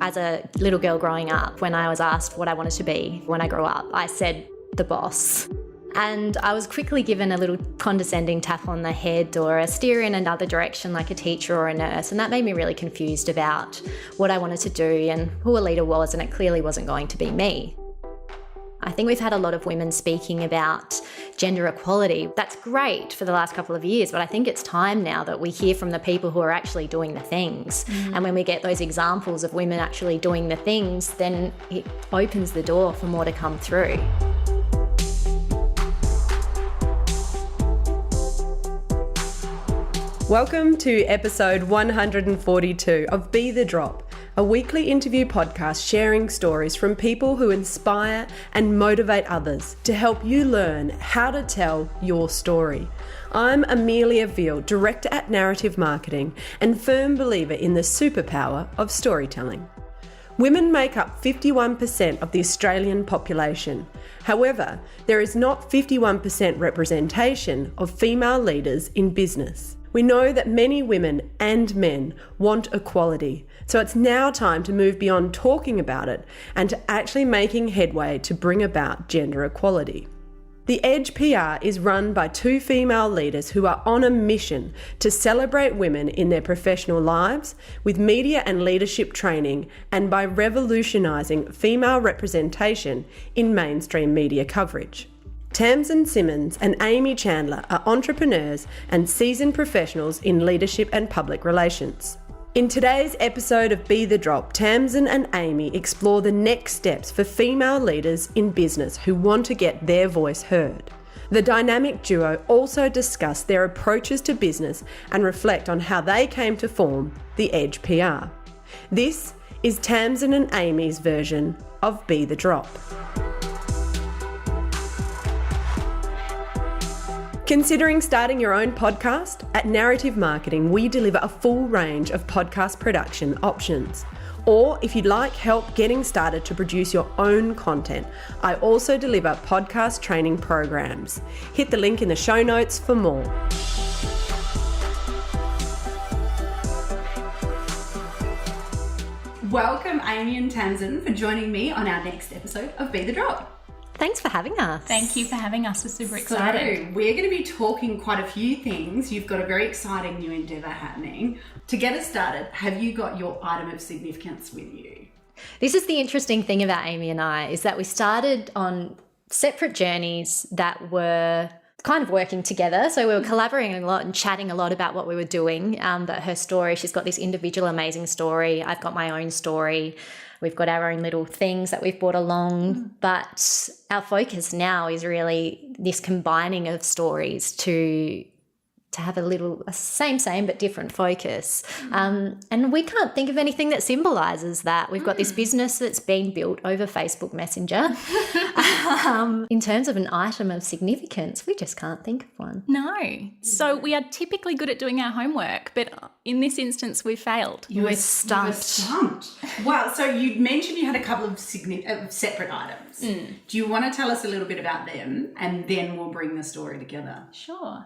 As a little girl growing up, when I was asked what I wanted to be when I grew up, I said the boss. And I was quickly given a little condescending tap on the head or a steer in another direction like a teacher or a nurse. And that made me really confused about what I wanted to do and who a leader was, and it clearly wasn't going to be me. I think we've had a lot of women speaking about gender equality. That's great for the last couple of years, but I think it's time now that we hear from the people who are actually doing the things. And when we get those examples of women actually doing the things, then it opens the door for more to come through. Welcome to episode 142 of Be The Drop, a weekly interview podcast sharing stories from people who inspire and motivate others to help you learn how to tell your story. I'm Amelia Veal, Director at Narrative Marketing and firm believer in the superpower of storytelling. Women make up 51% of the Australian population. However, there is not 51% representation of female leaders in business. We know that many women and men want equality, so it's now time to move beyond talking about it and to actually making headway to bring about gender equality. The Edge PR is run by two female leaders who are on a mission to celebrate women in their professional lives with media and leadership training and by revolutionising female representation in mainstream media coverage. Tamsin Simounds and Amy Chandler are entrepreneurs and seasoned professionals in leadership and public relations. In today's episode of Be The Drop, Tamsin and Amy explore the next steps for female leaders in business who want to get their voice heard. The dynamic duo also discuss their approaches to business and reflect on how they came to form the Edge PR. This is Tamsin and Amy's version of Be The Drop. Considering starting your own podcast? At Narrative Marketing, we deliver a full range of podcast production options. Or if you'd like help getting started to produce your own content, I also deliver podcast training programs. Hit the link in the show notes for more. Welcome, Amy and Tamsin, for joining me on our next episode of Be The Drop. Thanks for having us. Thank you for having us. We're super excited. So, we're going to be talking quite a few things. You've got a very exciting new endeavour happening. To get us started, have you got your item of significance with you? This is the interesting thing about Amy and I, is that we started on separate journeys that were kind of working together. So we were collaborating a lot and chatting a lot about what we were doing. But her story, she's got this individual amazing story. I've got my own story. We've got our own little things that we've brought along, but our focus now is really this combining of stories to have a same but different focus. And we can't think of anything that symbolises that. We've got this business that's been built over Facebook Messenger. In terms of an item of significance, we just can't think of one. No. So we are typically good at doing our homework, but in this instance, we failed. You were stumped. Well, so you mentioned you had a couple of separate items. Do you want to tell us a little bit about them and then we'll bring the story together? Sure.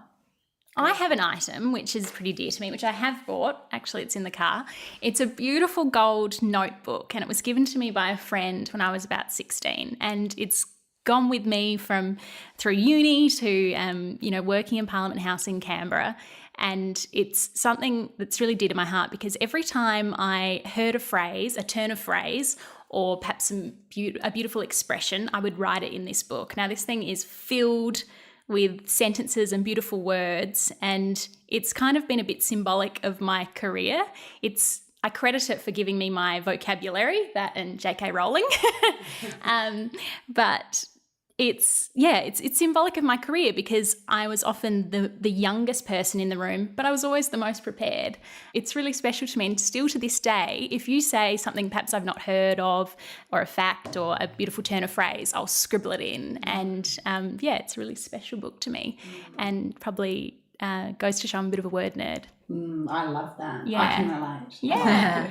I have an item which is pretty dear to me, which I have bought. Actually, it's in the car. It's a beautiful gold notebook, and it was given to me by a friend when I was about 16. And it's gone with me through uni to working in Parliament House in Canberra. And it's something that's really dear to my heart because every time I heard a phrase, a turn of phrase, or perhaps a beautiful expression, I would write it in this book. Now, this thing is filled with sentences and beautiful words, and it's kind of been a bit symbolic of my career. I credit it for giving me my vocabulary, that and J.K. Rowling. But it's symbolic of my career because I was often the youngest person in the room, but I was always the most prepared. It's really special to me, and still to this day, if you say something perhaps I've not heard of, or a fact or a beautiful turn of phrase, I'll scribble it in. And it's a really special book to me, and probably goes to show I'm a bit of a word nerd. I love that. Yeah. I can relate. Yeah.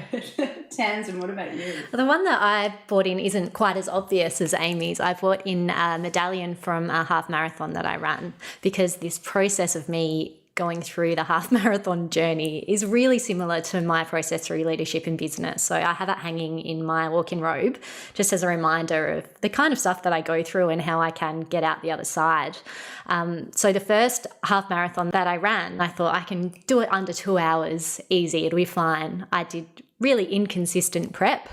Tamsin, what about you? Well, the one that I bought in isn't quite as obvious as Amy's. I bought in a medallion from a half marathon that I ran because this process of me going through the half marathon journey is really similar to my process through leadership in business. So I have it hanging in my walk-in robe just as a reminder of the kind of stuff that I go through and how I can get out the other side. So the first half marathon that I ran, I thought I can do it under 2 hours, easy, it'll be fine. I did really inconsistent prep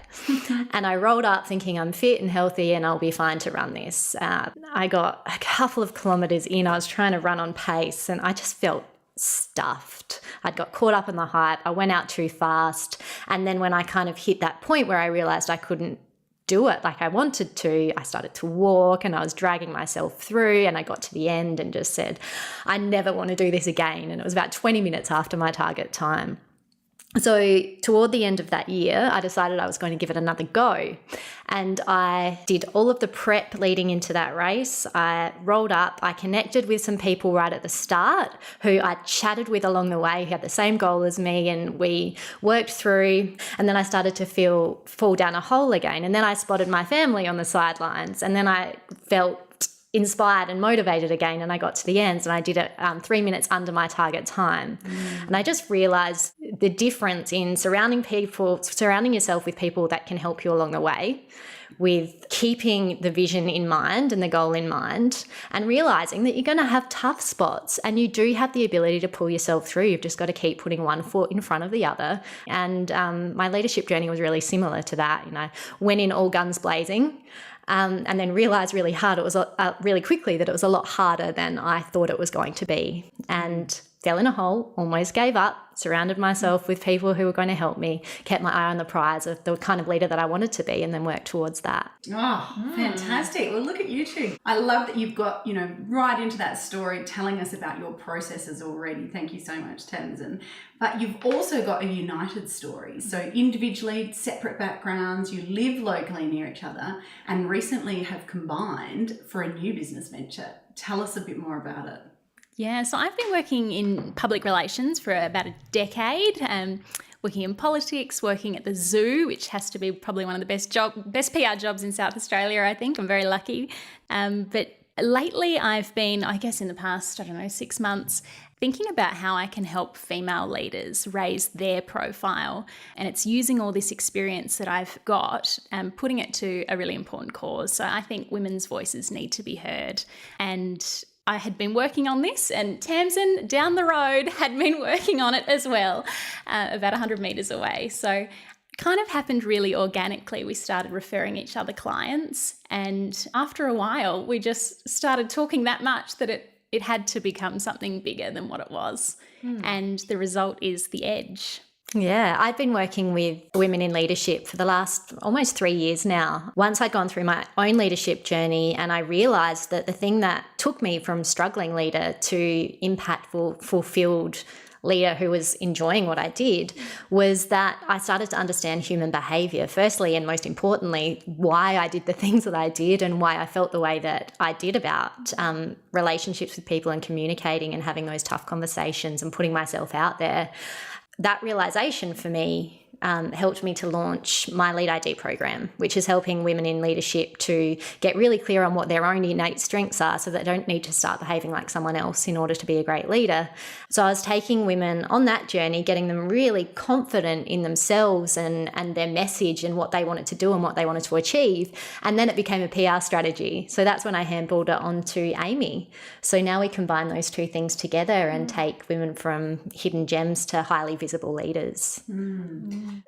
and I rolled up thinking I'm fit and healthy and I'll be fine to run this. I got a couple of kilometres in, I was trying to run on pace and I just felt stuffed. I'd got caught up in the hype. I went out too fast. And then when I kind of hit that point where I realised I couldn't do it like I wanted to, I started to walk and I was dragging myself through and I got to the end and just said, I never want to do this again. And it was about 20 minutes after my target time. So toward the end of that year, I decided I was going to give it another go. And I did all of the prep leading into that race. I rolled up, I connected with some people right at the start who I chatted with along the way, who had the same goal as me, and we worked through. And then I started to fall down a hole again. And then I spotted my family on the sidelines. And then I felt inspired and motivated again, and I got to the ends and I did it 3 minutes under my target time. And I just realised the difference in surrounding yourself with people that can help you along the way, with keeping the vision in mind and the goal in mind, and realising that you're going to have tough spots and you do have the ability to pull yourself through. You've just got to keep putting one foot in front of the other. And my leadership journey was really similar to that. Went in all guns blazing. And then realised really quickly that it was a lot harder than I thought it was going to be, and fell in a hole, almost gave up, surrounded myself with people who were going to help me, kept my eye on the prize of the kind of leader that I wanted to be, and then worked towards that. Oh, fantastic. Well, look at you two. I love that you've got, right into that story telling us about your processes already. Thank you so much, Tamsin. But you've also got a united story. So individually, separate backgrounds, you live locally near each other, and recently have combined for a new business venture. Tell us a bit more about it. Yeah, so I've been working in public relations for about a decade, working in politics, working at the zoo, which has to be probably one of the best PR jobs in South Australia, I think. I'm very lucky. But lately I've been, I guess in the past, 6 months, thinking about how I can help female leaders raise their profile. And it's using all this experience that I've got and putting it to a really important cause. So I think women's voices need to be heard. And I had been working on this, and Tamsin down the road had been working on it as well, about 100 metres away. So kind of happened really organically. We started referring each other clients, and after a while we just started talking that much that it had to become something bigger than what it was. And the result is The Edge. Yeah, I've been working with women in leadership for the last almost 3 years now. Once I'd gone through my own leadership journey, and I realised that the thing that took me from struggling leader to impactful, fulfilled leader who was enjoying what I did was that I started to understand human behaviour, firstly and most importantly, why I did the things that I did and why I felt the way that I did about relationships with people and communicating and having those tough conversations and putting myself out there. That realisation for me helped me to launch my Lead ID program, which is helping women in leadership to get really clear on what their own innate strengths are so they don't need to start behaving like someone else in order to be a great leader. So I was taking women on that journey, getting them really confident in themselves and their message and what they wanted to do and what they wanted to achieve. And then it became a PR strategy. So that's when I handballed it onto Amy. So now we combine those two things together and take women from hidden gems to highly visible leaders.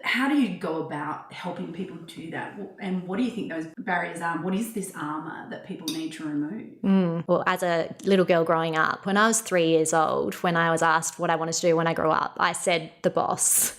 How do you go about helping people do that? And what do you think those barriers are? What is this armour that people need to remove? Well, as a little girl growing up, when I was 3 years old, when I was asked what I wanted to do when I grew up, I said the boss.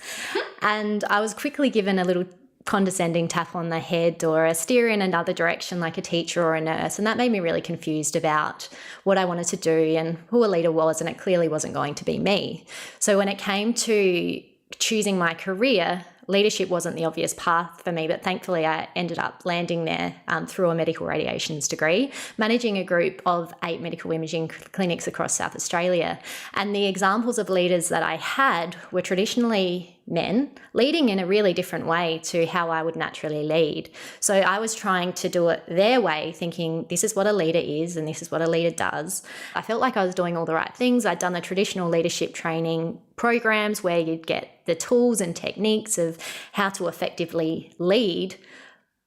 And I was quickly given a little condescending tap on the head or a steer in another direction like a teacher or a nurse. And that made me really confused about what I wanted to do and who a leader was, and it clearly wasn't going to be me. So when it came to choosing my career, leadership wasn't the obvious path for me, but thankfully I ended up landing there through a medical radiations degree, managing a group of 8 medical imaging clinics across South Australia. And the examples of leaders that I had were traditionally men leading in a really different way to how I would naturally lead. So I was trying to do it their way, thinking this is what a leader is and this is what a leader does. I felt like I was doing all the right things. I'd done the traditional leadership training programs where you'd get the tools and techniques of how to effectively lead,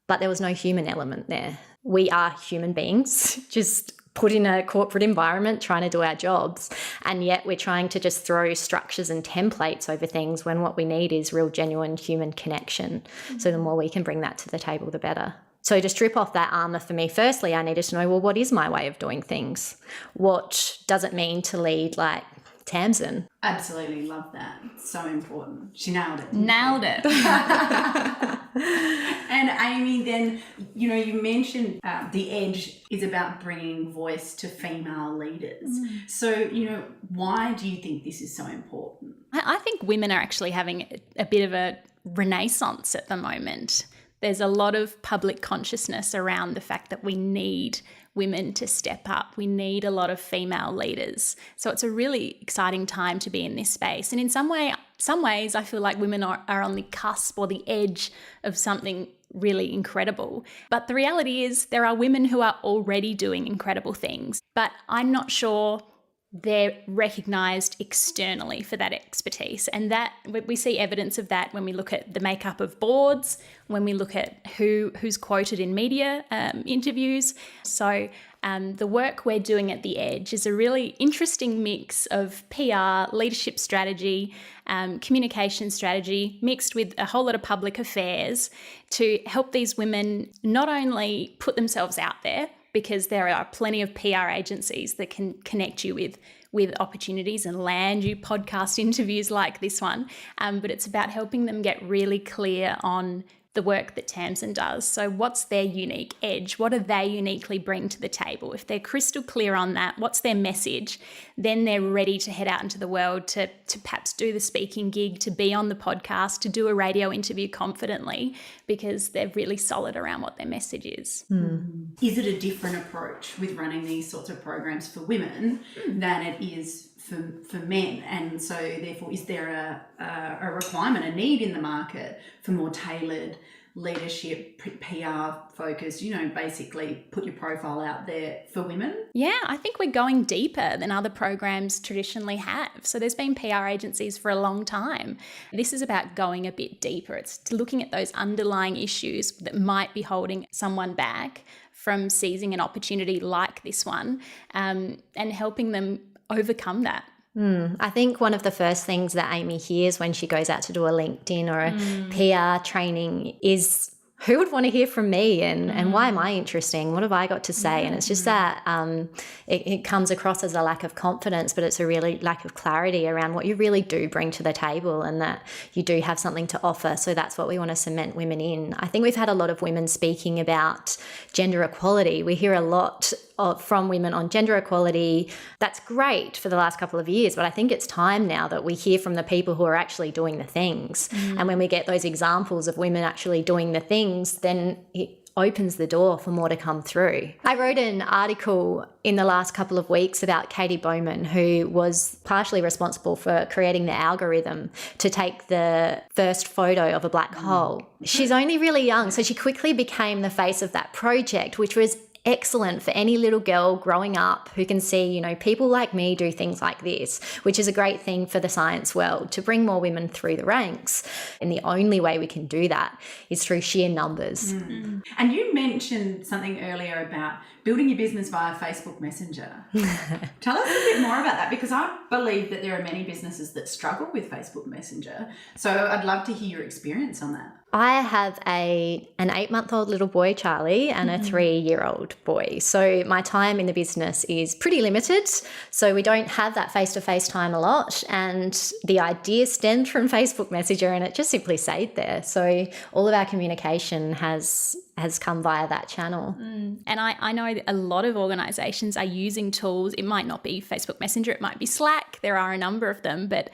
but there was no human element there. We are human beings, just put in a corporate environment trying to do our jobs, and yet we're trying to just throw structures and templates over things when what we need is real genuine human connection. So the more we can bring that to the table, the better. So to strip off that armour for me, firstly, I needed to know, well, what is my way of doing things? What does it mean to lead like Tamsin? Absolutely love that. So important. She nailed it. Nailed it. And Amy, then, you mentioned the edge is about bringing voice to female leaders. So, why do you think this is so important? I think women are actually having a bit of a renaissance at the moment. There's a lot of public consciousness around the fact that we need women to step up. We need a lot of female leaders. So it's a really exciting time to be in this space. And in some ways, I feel like women are on the cusp or the edge of something really incredible. But the reality is there are women who are already doing incredible things, but I'm not sure they're recognised externally for that expertise. And that we see evidence of that when we look at the makeup of boards, when we look at who's quoted in media interviews. So the work we're doing at The Edge is a really interesting mix of PR, leadership strategy, communication strategy, mixed with a whole lot of public affairs to help these women not only put themselves out there, because there are plenty of PR agencies that can connect you with opportunities and land you podcast interviews like this one. But it's about helping them get really clear on the work that Tamsin does. So what's their unique edge? What do they uniquely bring to the table? If they're crystal clear on that, what's their message? Then they're ready to head out into the world to perhaps do the speaking gig, to be on the podcast, to do a radio interview confidently, because they're really solid around what their message is. Is it a different approach with running these sorts of programs for women than it is for men? And so therefore, is there a requirement, a need in the market for more tailored leadership, PR focused, basically put your profile out there for women? Yeah, I think we're going deeper than other programs traditionally have. So there's been PR agencies for a long time. This is about going a bit deeper. It's looking at those underlying issues that might be holding someone back from seizing an opportunity like this one, and helping them overcome that. I think one of the first things that Amy hears when she goes out to do a LinkedIn or a PR training is, who would want to hear from me and why am I interesting? What have I got to say? And it's just that it comes across as a lack of confidence, but it's a really lack of clarity around what you really do bring to the table and that you do have something to offer. So that's what we want to cement women in. I think we've had a lot of women speaking about gender equality. We hear a lot from women on gender equality. That's great for the last couple of years, but I think it's time now that we hear from the people who are actually doing the things. And when we get those examples of women actually doing the things, then it opens the door for more to come through. I wrote an article in the last couple of weeks about Katie Bowman, who was partially responsible for creating the algorithm to take the first photo of a black hole. She's only really young, so she quickly became the face of that project, which was excellent for any little girl growing up who can see, people like me do things like this, which is a great thing for the science world, to bring more women through the ranks. And the only way we can do that is through sheer numbers. And you mentioned something earlier about building your business via Facebook Messenger. Tell us a bit more about that, because I believe that there are many businesses that struggle with Facebook Messenger. So I'd love to hear your experience on that. I have an 8-month-old little boy, Charlie, and a 3-year-old boy. So my time in the business is pretty limited. So we don't have that face-to-face time a lot. And the idea stemmed from Facebook Messenger, and it just simply stayed there. So all of our communication has come via that channel. And I know that a lot of organisations are using tools. It might not be Facebook Messenger, it might be Slack. There are a number of them, but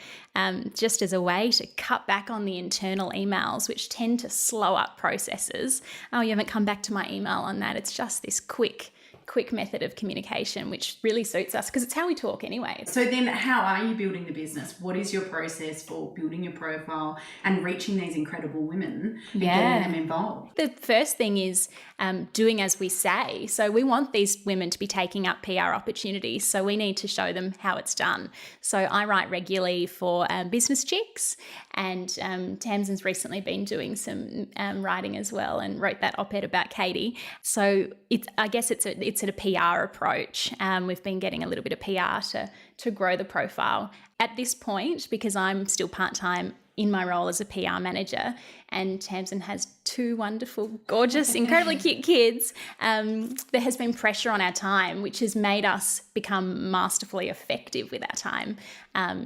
just as a way to cut back on the internal emails, which tend to slow up processes. Oh, you haven't come back to my email on that. It's just this quick quick method of communication, which really suits us because it's how we talk anyway. So then how are you building the business? What is your process for building your profile and reaching these incredible women and getting them involved? The first thing is doing as we say. So we want these women to be taking up PR opportunities. So we need to show them how it's done. So I write regularly for Business Chicks, and Tamsin's recently been doing some writing as well and wrote that op-ed about Katie. So I guess it's a PR approach. We've been getting a little bit of PR to grow the profile. At this point, because I'm still part-time in my role as a PR manager, and Tamsin has 2 wonderful, gorgeous, incredibly cute kids, there has been pressure on our time, which has made us become masterfully effective with our time.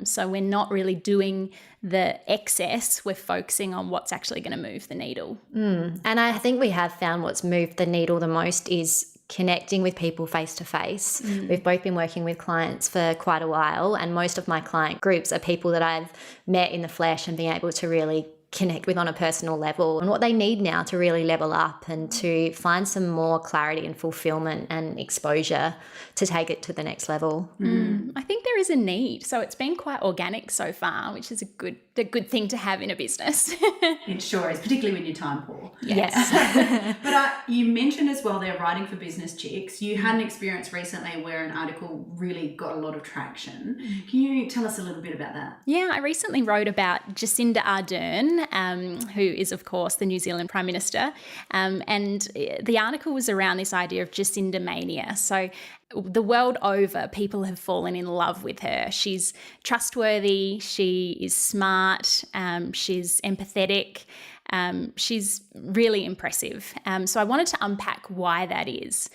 So we're not really doing the excess, we're focusing on what's actually going to move the needle. And I think we have found what's moved the needle the most is connecting with people face to face. We've both been working with clients for quite a while, and most of my client groups are people that I've met in the flesh and been able to really connect with on a personal level, and what they need now to really level up and to find some more clarity and fulfillment and exposure to take it to the next level. I think there is a need. So it's been quite organic so far, which is a good thing to have in a business. It sure is, particularly when you're time poor. Yes. But you mentioned as well they're writing for Business Chicks. You had an experience recently where an article really got a lot of traction. Can you tell us a little bit about that? Yeah, I recently wrote about Jacinda Ardern, who is, of course, the New Zealand Prime Minister. And the article was around this idea of Jacinda mania. So the world over, people have fallen in love with her. She's trustworthy, she is smart, she's empathetic, she's really impressive. So I wanted to unpack why that is.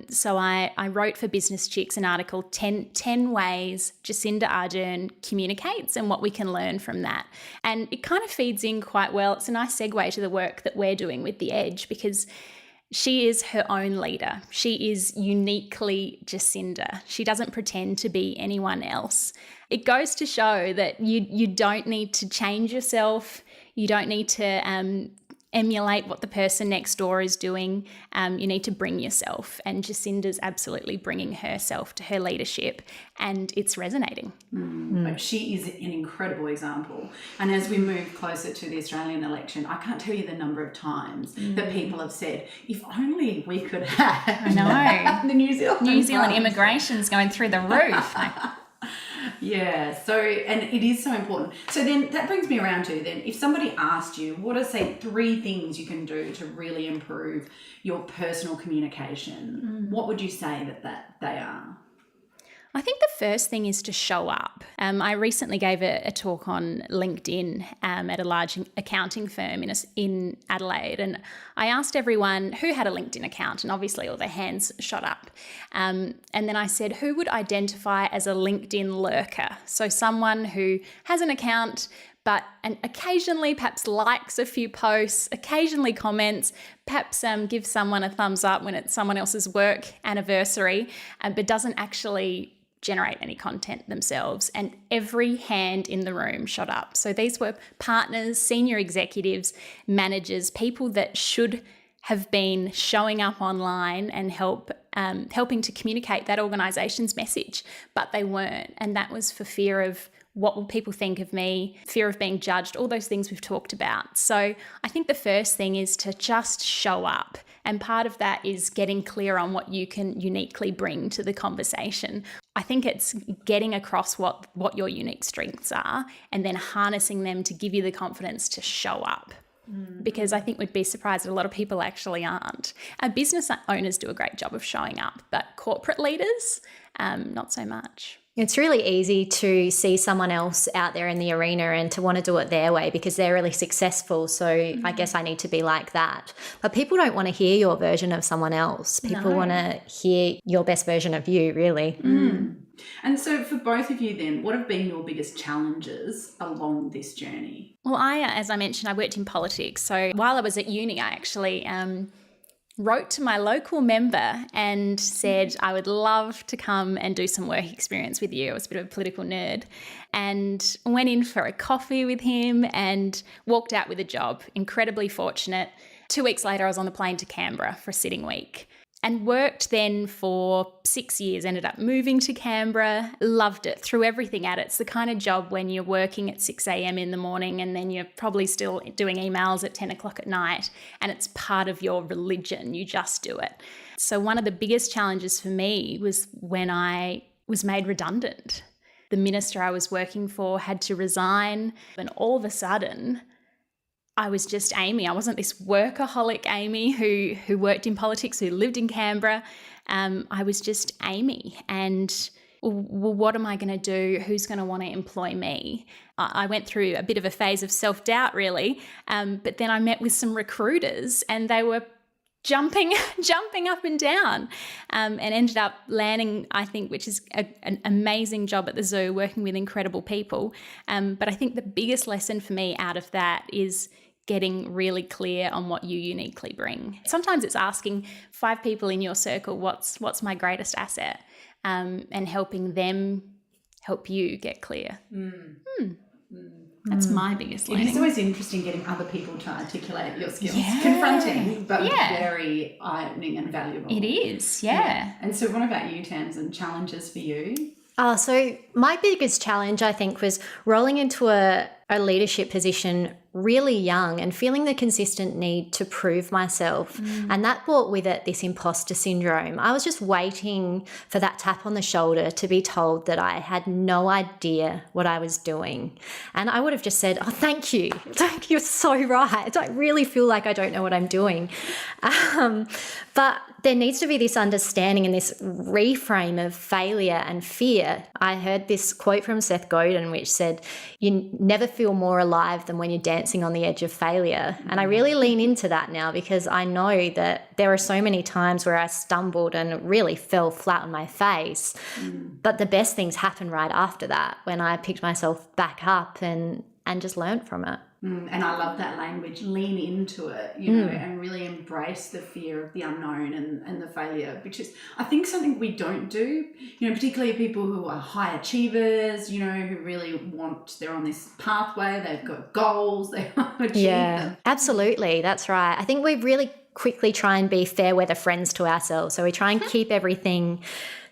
So I wrote for Business Chicks an article, 10 ways Jacinda Ardern communicates and what we can learn from that. And it kind of feeds in quite well. It's a nice segue to the work that we're doing with The Edge, because she is her own leader. She is uniquely Jacinda. She doesn't pretend to be anyone else. It goes to show that you don't need to change yourself. You don't need to emulate what the person next door is doing. You need to bring yourself. And Jacinda's absolutely bringing herself to her leadership, and it's resonating. But she is an incredible example. And as we move closer to the Australian election, I can't tell you the number of times that people have said, if only we could have the New Zealand immigration's going through the roof. Yeah, so, and it is so important. So then that brings me around to then, if somebody asked you, what are, say, 3 things you can do to really improve your personal communication, what would you say that they are? I think the first thing is to show up. I recently gave a talk on LinkedIn at a large accounting firm in Adelaide, and I asked everyone who had a LinkedIn account, and obviously all their hands shot up. And then I said, who would identify as a LinkedIn lurker? So someone who has an account but occasionally perhaps likes a few posts, occasionally comments, perhaps gives someone a thumbs up when it's someone else's work anniversary, but doesn't actually generate any content themselves. And every hand in the room shot up. So these were partners, senior executives, managers, people that should have been showing up online and helping to communicate that organisation's message, but they weren't. And that was for fear of what will people think of me, fear of being judged, all those things we've talked about. So I think the first thing is to just show up. And part of that is getting clear on what you can uniquely bring to the conversation. I think it's getting across what your unique strengths are and then harnessing them to give you the confidence to show up. Because I think we'd be surprised that a lot of people actually aren't. Business owners do a great job of showing up, but corporate leaders, not so much. It's really easy to see someone else out there in the arena and to want to do it their way because they're really successful. So I guess I need to be like that. But people don't want to hear your version of someone else. People want to hear your best version of you, really. And so for both of you then, what have been your biggest challenges along this journey? Well, as I mentioned, I worked in politics. So while I was at uni, I actually wrote to my local member and said, I would love to come and do some work experience with you. I was a bit of a political nerd, and went in for a coffee with him and walked out with a job. Incredibly fortunate. 2 weeks later, I was on the plane to Canberra for a sitting week. and worked then for 6 years, ended up moving to Canberra, loved it, threw everything at it. It's the kind of job when you're working at 6 a.m. in the morning and then you're probably still doing emails at 10 o'clock at night, and it's part of your religion. You just do it. So one of the biggest challenges for me was when I was made redundant. The minister I was working for had to resign, and all of a sudden I was just Amy. I wasn't this workaholic Amy who worked in politics, who lived in Canberra. I was just Amy. And well, what am I going to do? Who's going to want to employ me? I went through a bit of a phase of self-doubt, really. But then I met with some recruiters and they were jumping up and down, and ended up landing, I think, which is an amazing job at the zoo, working with incredible people. But I think the biggest lesson for me out of that is getting really clear on what you uniquely bring. Sometimes it's asking 5 people in your circle, what's my greatest asset, and helping them help you get clear. That's my biggest learning. It's always interesting getting other people to articulate your skills. Yeah. Confronting, but very eye-opening and valuable. It is, yeah. And so what about you, Tamsin? Challenges for you? So my biggest challenge, I think, was rolling into a leadership position really young and feeling the consistent need to prove myself. And that brought with it this imposter syndrome. I was just waiting for that tap on the shoulder to be told that I had no idea what I was doing. And I would have just said, oh, thank you. You're so right. I really feel like I don't know what I'm doing. But there needs to be this understanding and this reframe of failure and fear. I heard this quote from Seth Godin which said, you never feel more alive than when you're dancing on the edge of failure. And I really lean into that now because I know that there are so many times where I stumbled and really fell flat on my face. But the best things happened right after that, when I picked myself back up and just learned from it. And I love that language, lean into it, you know, and really embrace the fear of the unknown and the failure, which is, I think, something we don't do, you know, particularly people who are high achievers, you know, who really they're on this pathway, they've got goals, they want to achieve them. Absolutely. That's right. I think we really quickly try and be fair weather friends to ourselves. So we try and keep everything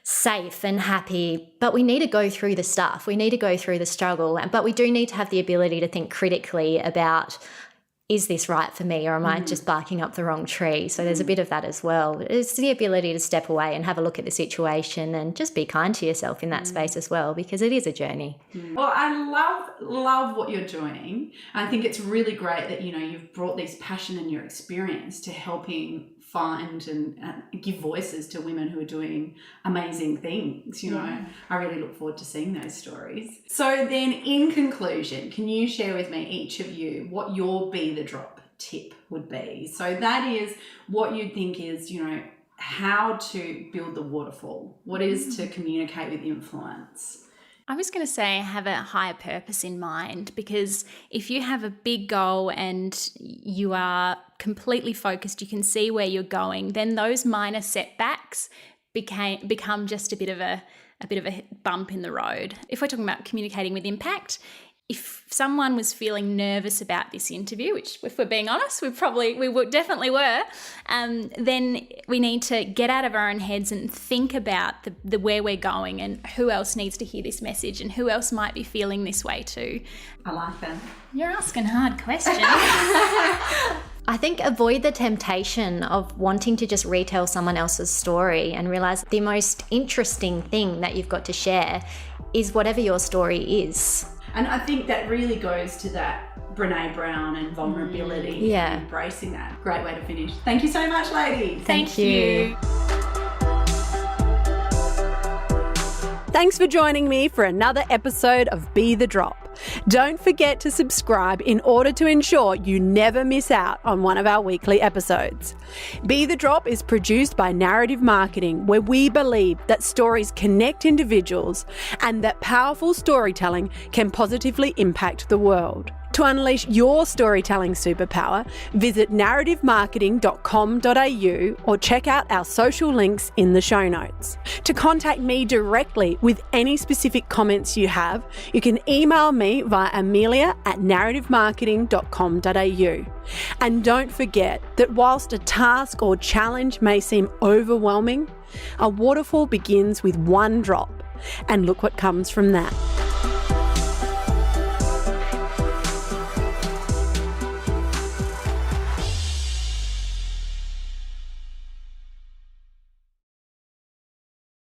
safe and happy, but we need to go through the stuff. We need to go through the struggle, but we do need to have the ability to think critically about, is this right for me, or am I just barking up the wrong tree? So there's a bit of that as well. It's the ability to step away and have a look at the situation and just be kind to yourself in that space as well, because it is a journey. Well, I love what you're doing. I think it's really great that, you know, you've brought this passion and your experience to helping find and give voices to women who are doing amazing things, you know. I really look forward to seeing those stories. So then, in conclusion, can you share with me, each of you, what your Be the Drop tip would be? So that is what you think is, you know, how to build the waterfall, what is to communicate with influence. I was going to say have a higher purpose in mind, because if you have a big goal and you are completely focused, you can see where you're going, then those minor setbacks become just a bit of a bump in the road. If we're talking about communicating with impact, if someone was feeling nervous about this interview, which if we're being honest, we definitely were, then we need to get out of our own heads and think about the where we're going and who else needs to hear this message and who else might be feeling this way too. I like that. You're asking hard questions. I think avoid the temptation of wanting to just retell someone else's story and realize the most interesting thing that you've got to share is whatever your story is. And I think that really goes to that Brene Brown and vulnerability and embracing that. Great way to finish. Thank you so much, ladies. Thank you. Thanks for joining me for another episode of Be the Drop. Don't forget to subscribe in order to ensure you never miss out on one of our weekly episodes. Be the Drop is produced by Narrative Marketing, where we believe that stories connect individuals and that powerful storytelling can positively impact the world. To unleash your storytelling superpower, visit narrativemarketing.com.au or check out our social links in the show notes. To contact me directly with any specific comments you have, you can email me via amelia@narrativemarketing.com.au. And don't forget that whilst a task or challenge may seem overwhelming, a waterfall begins with one drop, and look what comes from that.